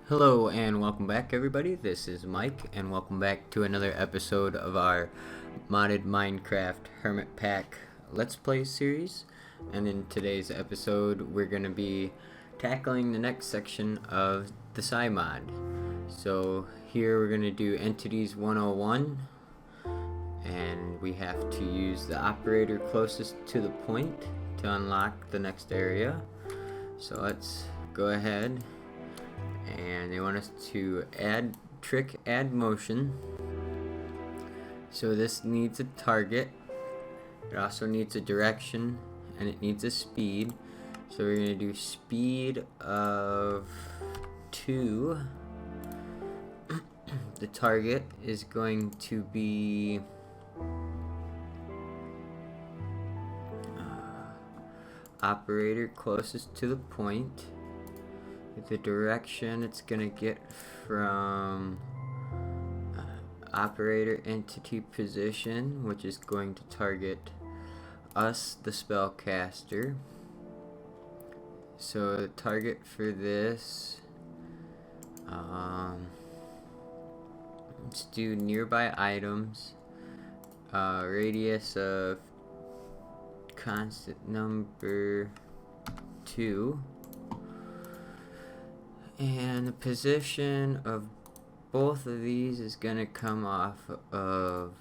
Hello and welcome back everybody, this is Mike and welcome back to another episode of our modded Minecraft Hermitpack Let's Play series. And in today's episode we're going to be tackling the next section of the PSI mod. So here we're going to do Entities 101 and we have to use the operator closest to the point to unlock the next area. So let's go ahead. And they want us to add motion. So this needs a target, it also needs a direction, and it needs a speed. So we're going to do speed of 2. The target is going to be operator closest to the point. The direction it's gonna get from operator entity position, which is going to target us, the spellcaster. So the target for this, let's do nearby items, radius of constant number 2. And the position of both of these is going to come off of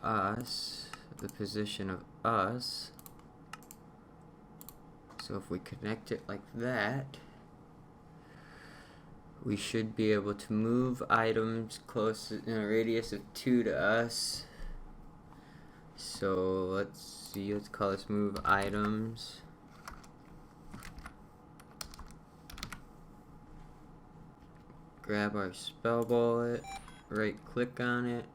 us, the position of us. So if we connect it like that, we should be able to move items close in a radius of 2 to us. So let's see, let's call this move items. Grab our spell bullet, right click on it,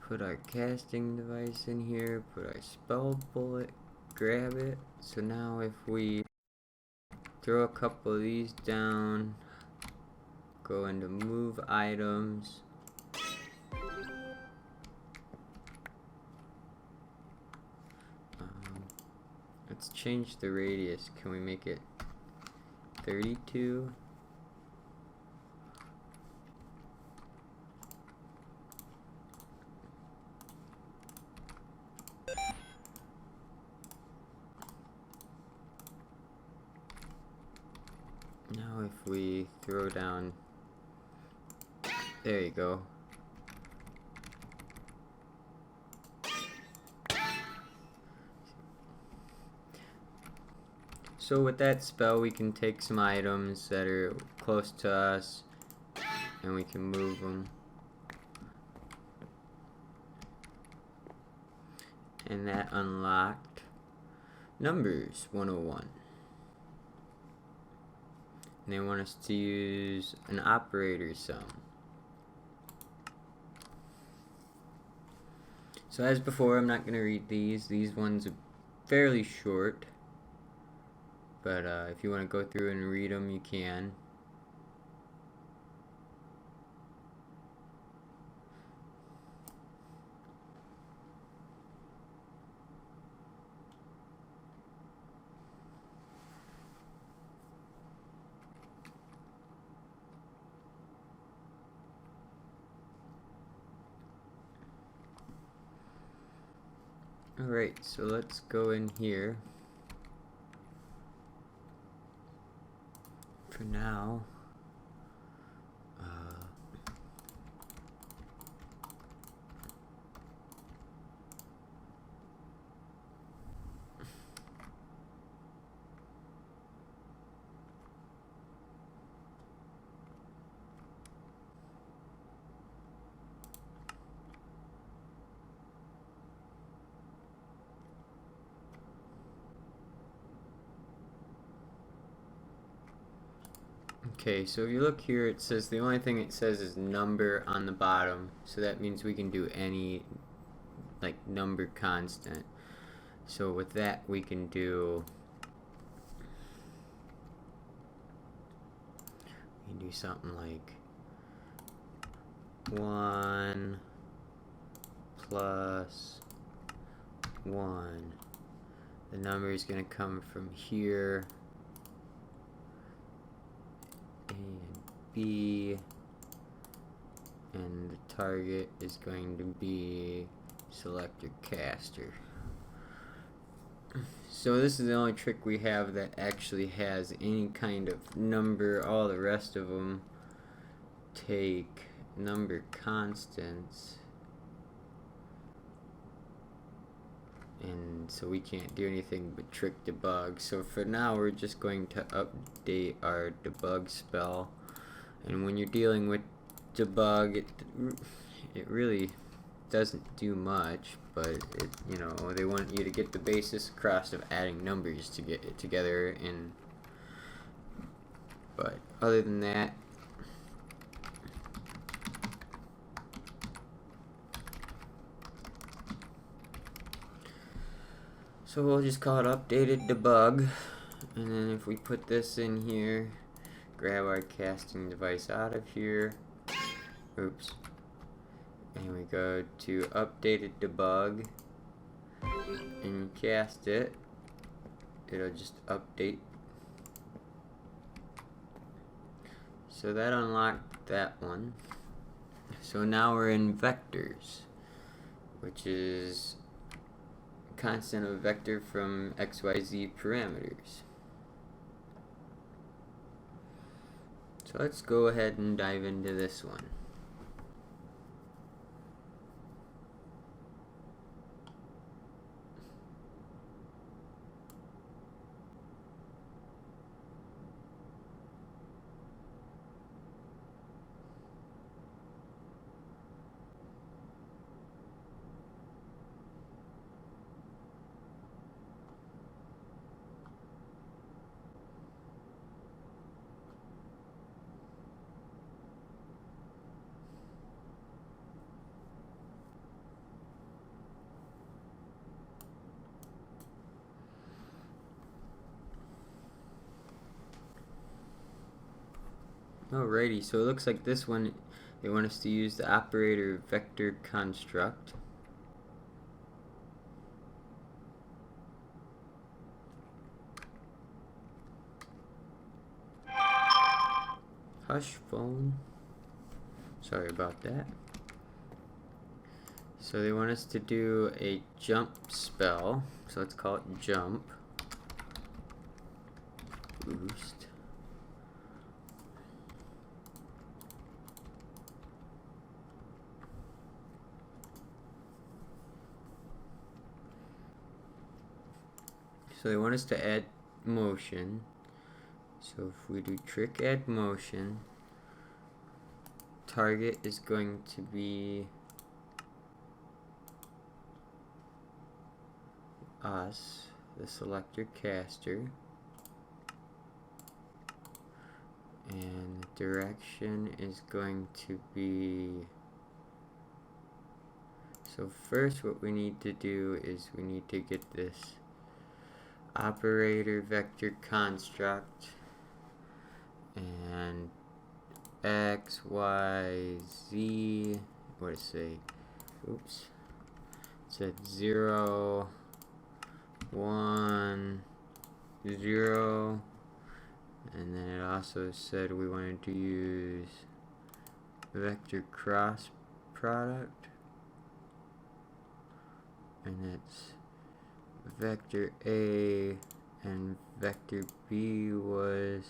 put our casting device in here, put our spell bullet, grab it. So now if we throw a couple of these down, go into move items, let's change the radius. Can we make it 32? Now if we throw down, there you go. So with that spell we can take some items that are close to us and we can move them. And that unlocked numbers 101. And they want us to use an operator sum. So as before, I'm not going to read these. These ones are fairly short. But if you want to go through and read them, you can. Alright, so let's go in here. For now, okay, so if you look here, it says the only thing it says is number on the bottom. So that means we can do any like number constant. So with that we can do something like 1 plus 1. The number is going to come from here B, and the target is going to be selector caster. So this is the only trick we have that actually has any kind of number. All the rest of them take number constants, and so we can't do anything but trick debug. So for now we're just going to update our debug spell, and when you're dealing with debug, it really doesn't do much, but it, you know, they want you to get the basis across of adding numbers to get it together. And but other than that, so we'll just call it updated debug, and then if we put this in here, grab our casting device out of here, oops, and we go to updated debug and cast it, it'll just update. So that unlocked that one. So now we're in vectors, which is constant of a vector from XYZ parameters. So let's go ahead and dive into this one. Alrighty, so it looks like this one, they want us to use the operator vector construct. Hush phone. Sorry about that. So they want us to do a jump spell, so let's call it jump. Boost. So they want us to add motion. So if we do trick add motion, target is going to be us, the selector caster, and the direction is going to be, so first what we need to do is we need to get this operator vector construct, and X, Y, Z, what does it say? Oops. It said 0, 1, 0, and then it also said we wanted to use vector cross product, and it's vector A and vector B was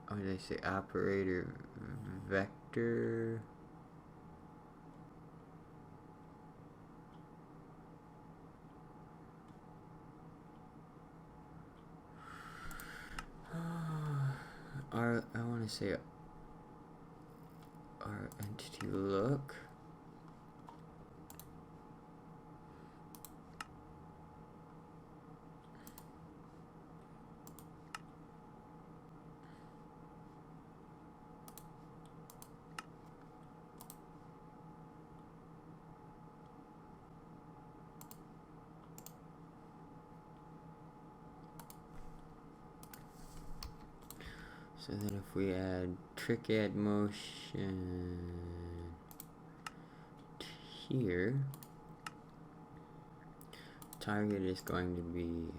what did they say? Operator vector. I want to say our entity look. So then if we add trick add motion here, target is going to be,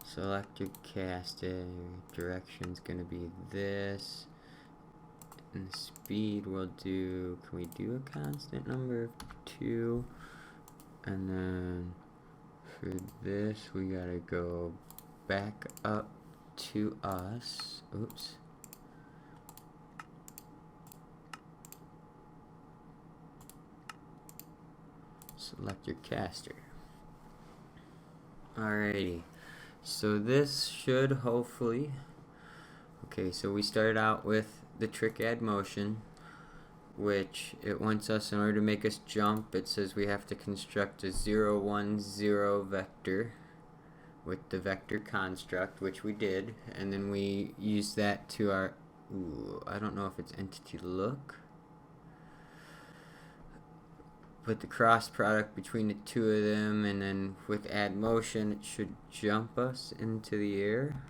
Select your casting. Direction's gonna be this. And the speed we'll do, can we do a constant number of 2? And then for this we gotta go back up to us. Oops. Select your caster. Alrighty. So this should hopefully... Okay, so we started out with the trick add motion, which it wants us, in order to make us jump, it says we have to construct a 0, 1, 0 vector with the vector construct, which we did, and then we use that to our... Ooh, I don't know if it's entity look. Put the cross product between the two of them, and then with add motion it should jump us into the air.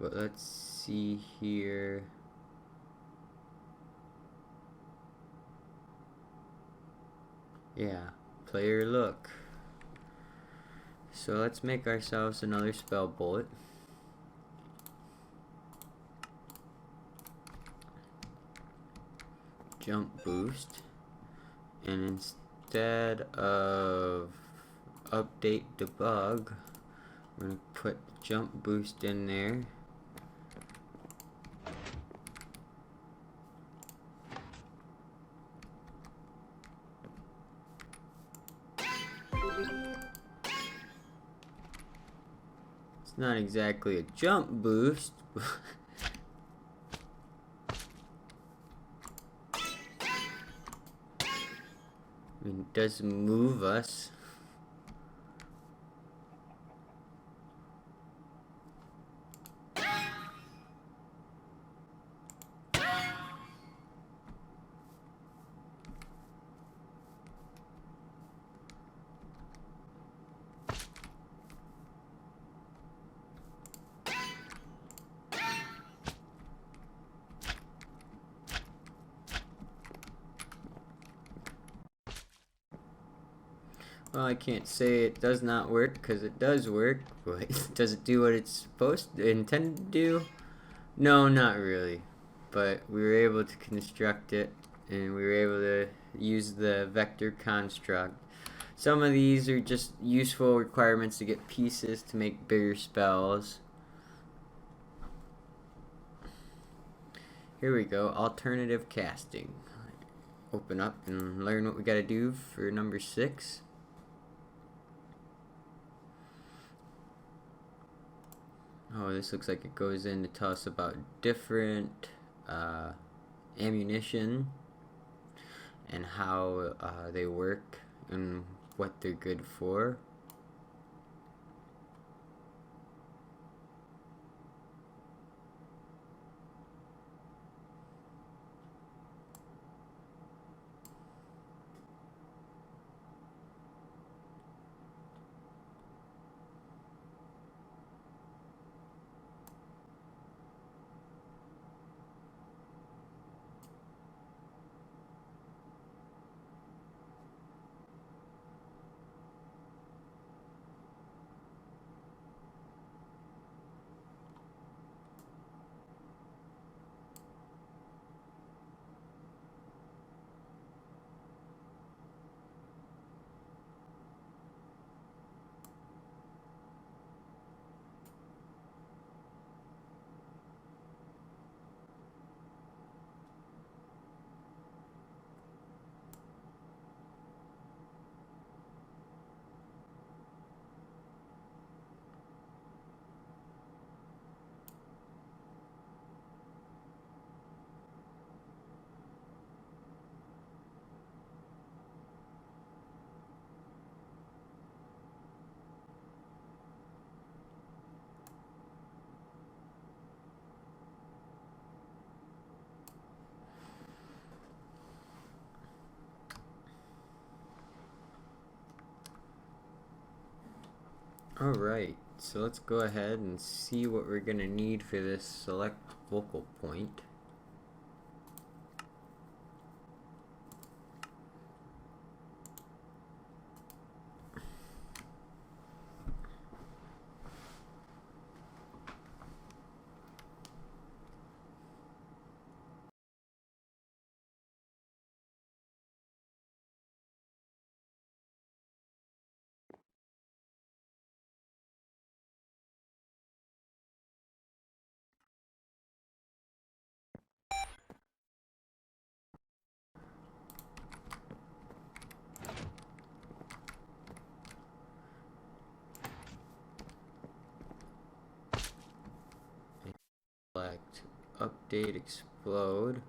But let's see here. Yeah, player look. So let's make ourselves another spell bullet. Jump boost. And instead of update debug, we're going to put jump boost in there. It's not exactly a jump boost. I mean, it does move us. Well, I can't say it does not work, because it does work, but does it do what it's supposed to, intended to do? No, not really. But we were able to construct it, and we were able to use the vector construct. Some of these are just useful requirements to get pieces to make bigger spells. Here we go, alternative casting. Open up and learn what we gotta do for number 6. Oh, this looks like it goes in to tell us about different ammunition and how they work and what they're good for. Alright, so let's go ahead and see what we're going to need for this select focal point. update explode.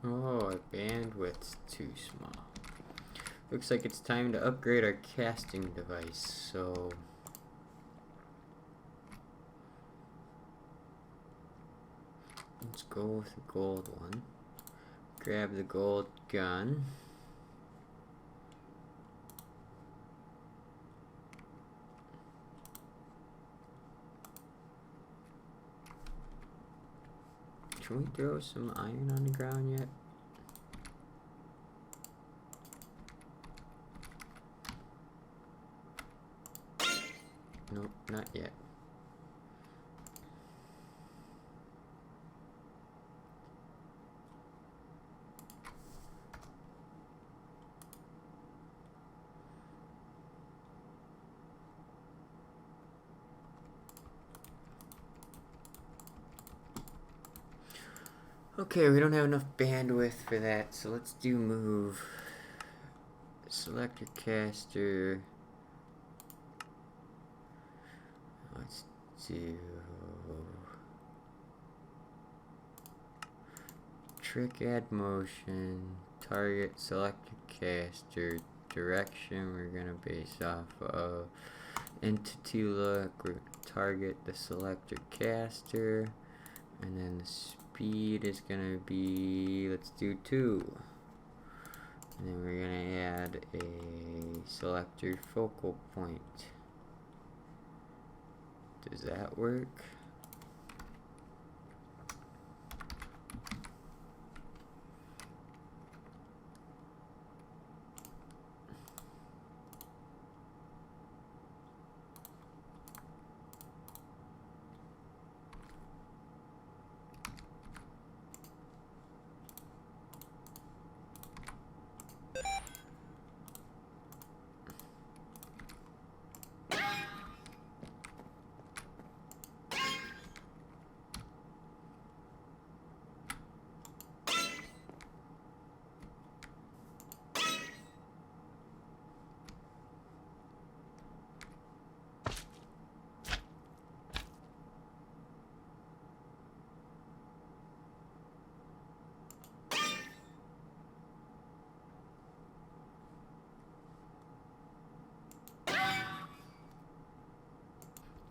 Oh, our bandwidth's too small. Looks like it's time to upgrade our casting device, so let's go with the gold one. Grab the gold gun. Can we throw some iron on the ground yet? Nope, not yet. Okay, we don't have enough bandwidth for that, so let's do move. Select your caster. Let's do trick, add motion, target, select your caster, direction we're gonna base off of entity look, we're gonna target the selector caster, and then the speed is gonna be, let's do 2. And then we're gonna add a selector focal point. Does that work?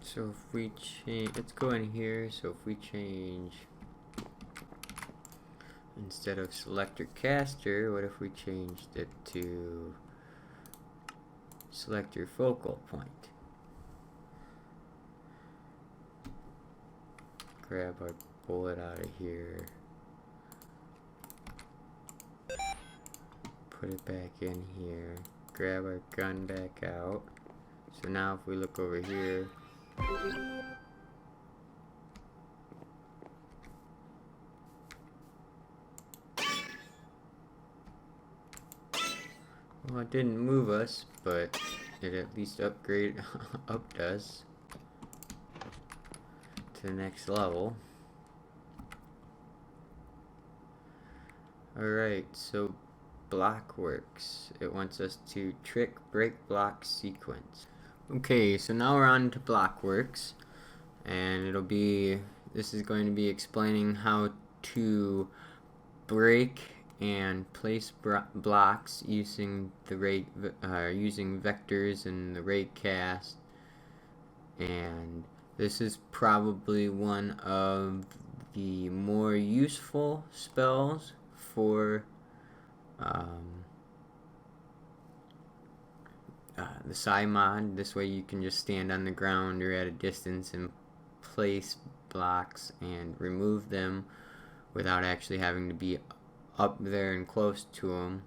So if we change, let's go in here, so if we change, instead of selector caster, what if we changed it to selector focal point? Grab our bullet out of here, put it back in here, grab our gun back out. So now if we look over here, well, it didn't move us, but it at least upped us to the next level. Alright, so block works. It wants us to trick, break, block, sequence. Okay, so now we're on to Blockworks, and it'll be this is going to be explaining how to break and place blocks using the using vectors in the raycast, and this is probably one of the more useful spells for the PSI mod. This way you can just stand on the ground or at a distance and place blocks and remove them without actually having to be up there and close to them.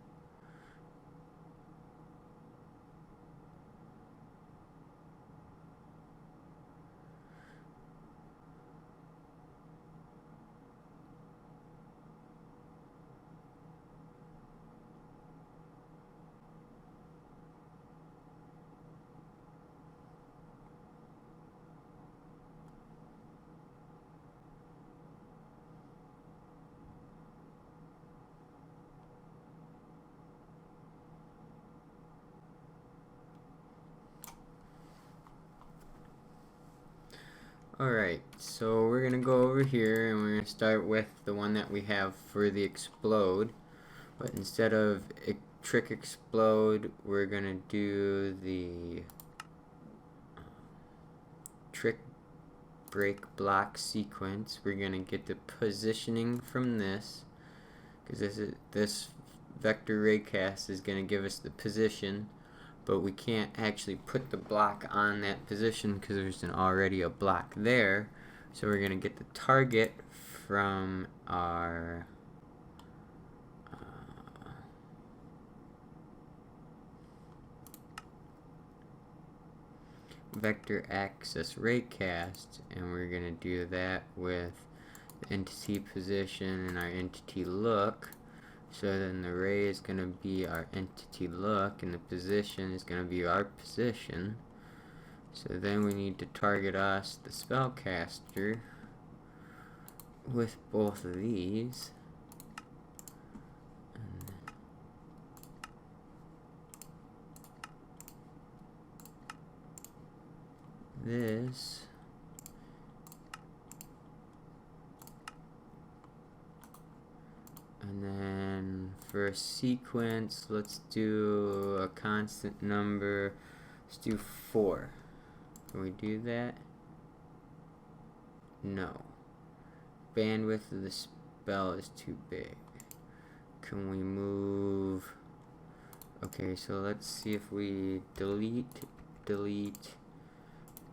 Alright, so we're going to go over here and we're going to start with the one that we have for the explode. But instead of trick explode, we're going to do the trick break block sequence. We're going to get the positioning from this, because this vector raycast is going to give us the position, but we can't actually put the block on that position because there's already a block there. So we're going to get the target from our vector axis raycast, and we're going to do that with the entity position and our entity look. So then the ray is going to be our entity look and the position is going to be our position. So then we need to target us, the spellcaster, with both of these. And this. And then for a sequence, let's do a constant number. Let's do 4. Can we do that? No. Bandwidth of the spell is too big. Can we move? Okay, so let's see if we delete,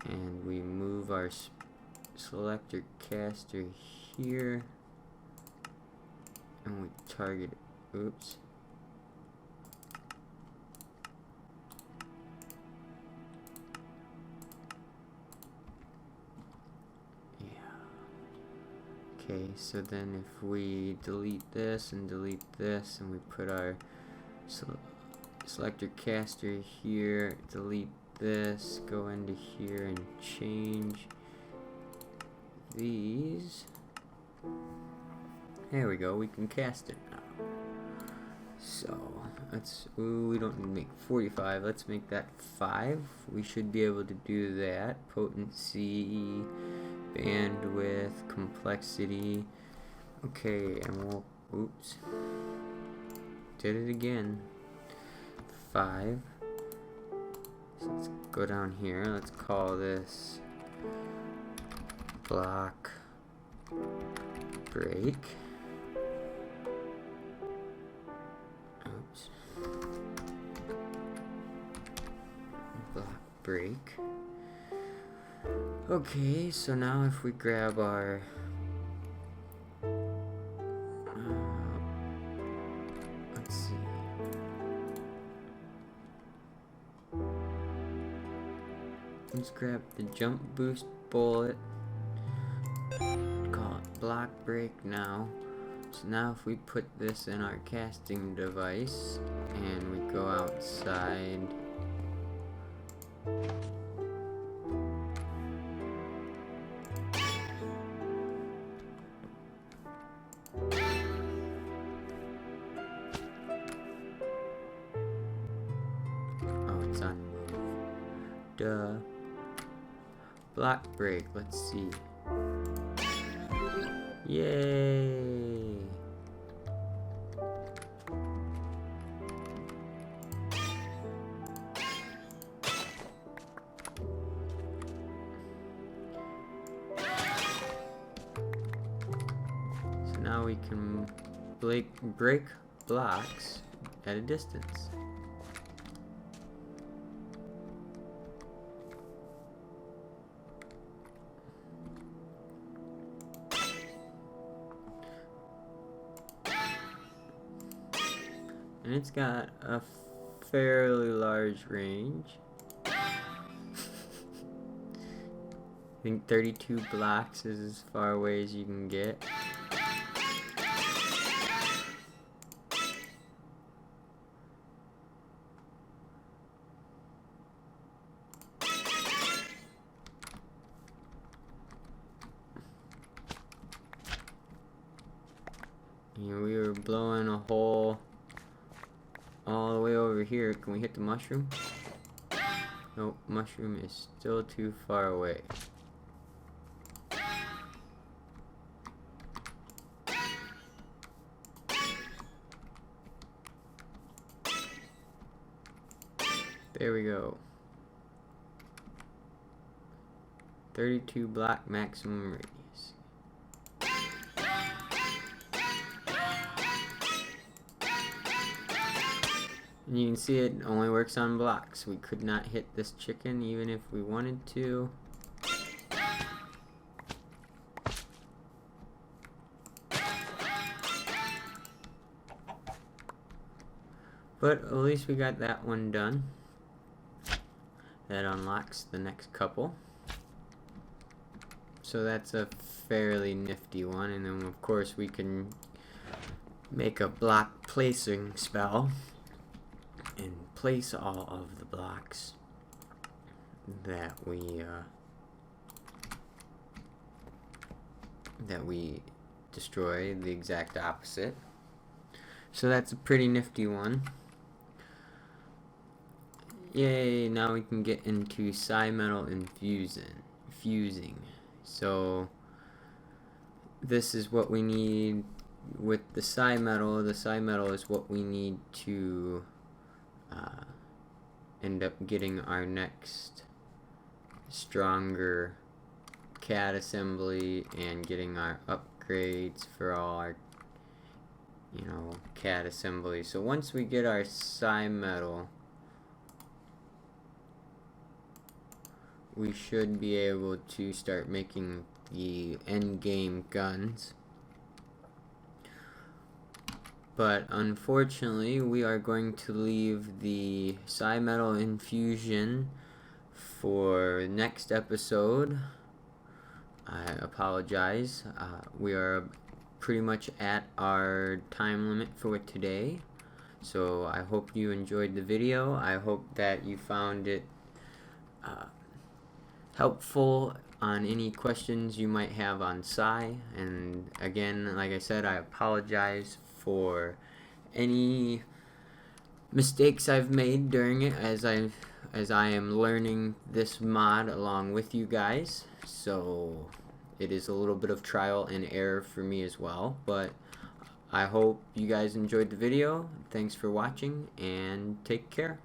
and we move our selector caster here. And we target, oops. Yeah. Okay, so then if we delete this and we put our selector caster here, delete this, go into here and change these. There we go, we can cast it now. So, we don't need to make 45, let's make that 5. We should be able to do that. Potency, bandwidth, complexity. Okay, and we'll, oops. Did it again. 5. So let's go down here, let's call this block break. Oops. Block break. Okay, so now if we grab our let's see. Let's grab the jump boost bullet. Call it block break now. So now if we put this in our casting device and we go outside, oh, it's on move. Duh. Block break, let's see. Yay! So now we can break blocks at a distance. And it's got a fairly large range. I think 32 blocks is as far away as you can get. And we were blowing a hole all the way over here. Can we hit the mushroom? Nope, mushroom is still too far away. There we go. 32 block maximum radius. And you can see it only works on blocks. We could not hit this chicken even if we wanted to. But at least we got that one done. That unlocks the next couple. So that's a fairly nifty one. And then of course we can make a block placing spell and place all of the blocks that we destroy, the exact opposite. So that's a pretty nifty one. Yay, now we can get into psi metal fusing. So this is what we need with the psi metal. The psi metal is what we need to end up getting our next stronger CAD assembly and getting our upgrades for all our CAD assembly. So once we get our psi metal, we should be able to start making the end game guns. But unfortunately, we are going to leave the psi metal infusion for next episode. I apologize. We are pretty much at our time limit for today. So I hope you enjoyed the video. I hope that you found it helpful on any questions you might have on psi. And again, like I said, I apologize for any mistakes I've made during it as I am learning this mod along with you guys. So it is a little bit of trial and error for me as well, but I hope you guys enjoyed the video. Thanks for watching and take care.